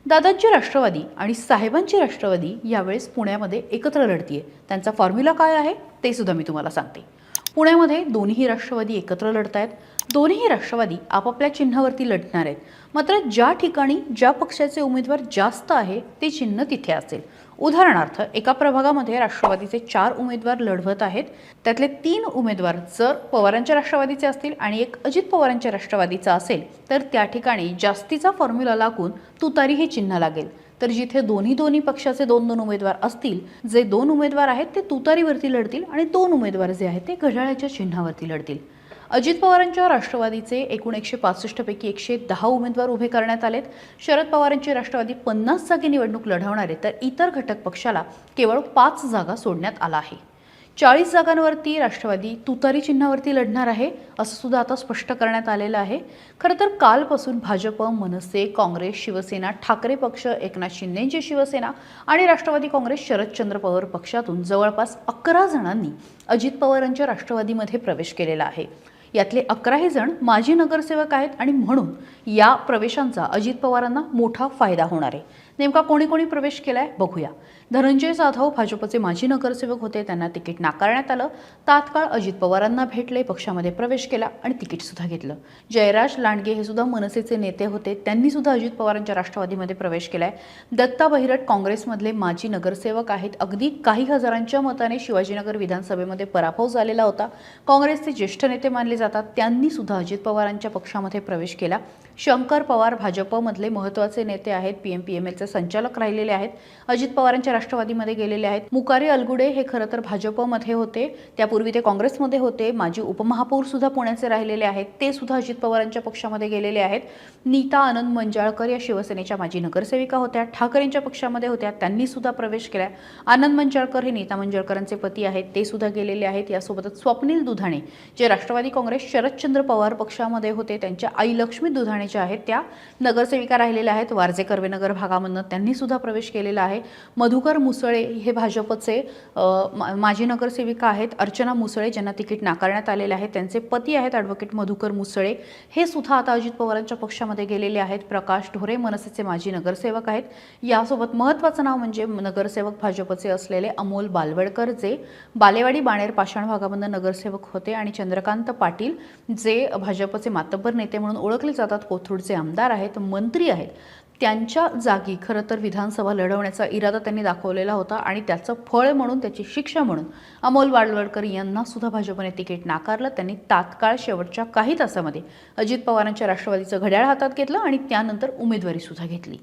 दादांची राष्ट्रवादी आणि साहेबांची राष्ट्रवादी यावेळेस पुण्यामध्ये एकत्र लढतीये। त्यांचा फॉर्म्युला काय आहे ते सुद्धा मी तुम्हाला सांगते। पुण्यामध्ये दोन्ही राष्ट्रवादी एकत्र लढतायत। दोन्ही राष्ट्रवादी आपापल्या चिन्हावरती लढणार आहेत। मात्र ज्या ठिकाणी ज्या पक्षाचे उमेदवार जास्त आहे ते चिन्ह तिथे असेल। उदाहरणार्थ एका प्रभागामध्ये राष्ट्रवादीचे 4 उमेदवार लढवत आहेत। त्यातले 3 उमेदवार जर पवारांच्या राष्ट्रवादीचे असतील आणि एक अजित पवारांच्या राष्ट्रवादीचा असेल तर त्या ठिकाणी जास्तीचा फॉर्म्युला लागून तुतारी हे चिन्ह लागेल। तर जिथे दोन्ही पक्षाचे 2-2 उमेदवार असतील, जे 2 उमेदवार आहेत ते तुतारीवरती लढतील आणि 2 उमेदवार जे आहेत ते घड्याळाच्या चिन्हावरती लढतील। अजित पवारांच्या राष्ट्रवादीचे एकूण 165 पैकी 110 उमेदवार उभे करण्यात आलेत। शरद पवारांची राष्ट्रवादी 50 जागी निवडणूक लढवणार आहे, तर इतर घटक पक्षाला केवळ 5 जागा सोडण्यात आला आहे। 40 जागांवरती राष्ट्रवादी तुतारी चिन्हावरती लढणार आहे असं सुद्धा आता स्पष्ट करण्यात आलेलं आहे। खरं तर कालपासून भाजप, मनसे, काँग्रेस, शिवसेना, ठाकरे पक्ष, एकनाथ शिंदेंची शिवसेना आणि राष्ट्रवादी काँग्रेस शरदचंद्र पवार पक्षातून जवळपास 11 जणांनी अजित पवारांच्या राष्ट्रवादीमध्ये प्रवेश केलेला आहे। यातले 11 जण माजी नगरसेवक आहेत आणि म्हणून या प्रवेशांचा अजित पवारांना मोठा फायदा होणार आहे। नेमका कोणी कोणी प्रवेश केलाय बघूया। धनंजय जाधव भाजपचे माजी नगरसेवक होते, त्यांना तिकीट नाकारण्यात आलं। तात्काळ अजित पवारांना भेटले, पक्षामध्ये प्रवेश केला आणि तिकीट सुद्धा घेतलं। जयराज लांडगे हे सुद्धा मनसेचे नेते होते, त्यांनी सुद्धा अजित पवारांच्या राष्ट्रवादीमध्ये प्रवेश केलाय। दत्ता बहिरट काँग्रेसमधले माजी नगरसेवक आहेत, अगदी काही हजारांच्या मताने शिवाजीनगर विधानसभेमध्ये पराभव झालेला होता। काँग्रेसचे ज्येष्ठ नेते मानले जातात, त्यांनी सुद्धा अजित पवारांच्या पक्षामध्ये प्रवेश केला। शंकर पवार भाजपमधले महत्त्वाचे नेते आहेत, पीएमपीएमएलचे संचालक राहिलेले आहेत, अजित पवारांच्या राष्ट्रवादीमध्ये गेलेले आहेत। मुकारे अलगुडे हे खरं तर भाजपमध्ये होते, त्यापूर्वी ते काँग्रेसमध्ये होते। माजी उपमहापौर सुद्धा पुण्याचे राहिलेले आहेत, ते सुद्धा अजित पवारांच्या पक्षामध्ये गेलेले आहेत। नीता आनंद मंजाळकर या शिवसेनेच्या माजी नगरसेविका होत्या, ठाकरेंच्या पक्षामध्ये होत्या, त्यांनी सुद्धा प्रवेश केला। आनंद मंजाळकर हे नीता मंजाळकरांचे पती आहेत, ते सुद्धा गेलेले आहेत। यासोबतच स्वप्नील दुधाणे जे राष्ट्रवादी काँग्रेस शरदचंद्र पवार पक्षामध्ये होते, त्यांच्या आई लक्ष्मी दुधाणे ज्या आहेत त्या नगरसेविका राहिलेल्या आहेत वारजे कर्वेनगर भागामधून, त्यांनी सुद्धा प्रवेश केलेला आहे। मधुकर मुसळे हे भाजपचे माजी नगरसेविका आहेत। अर्चना मुसळे ज्यांना तिकीट नाकारण्यात आलेले आहे, त्यांचे पती आहेत ॲडव्होकेट मधुकर मुसळे, हे सुद्धा आता अजित पवारांच्या पक्षामध्ये गेलेले आहेत। प्रकाश ढोरे मनसेचे माजी नगरसेवक आहेत। यासोबत महत्त्वाचं नाव म्हणजे नगरसेवक भाजपचे असलेले अमोल बालवडकर जे बालेवाडी बाणेर पाषाण भागामधून नगरसेवक होते, आणि चंद्रकांत पाटील जे भाजपचे मातब्बर नेते म्हणून ओळखले जातात, कोथरूडचे आमदार आहेत, मंत्री आहेत। त्यांच्या जागी खरं तर विधानसभा लढवण्याचा इरादा त्यांनी दाखवलेला होता आणि त्याचं फळ म्हणून, त्याची शिक्षा म्हणून अमोल बालवडकर यांना सुद्धा भाजपने तिकीट नाकारलं। त्यांनी तात्काळ शेवटच्या काही तासामध्ये अजित पवारांच्या राष्ट्रवादीचं घड्याळ हातात घेतलं आणि त्यानंतर उमेदवारी सुद्धा घेतली।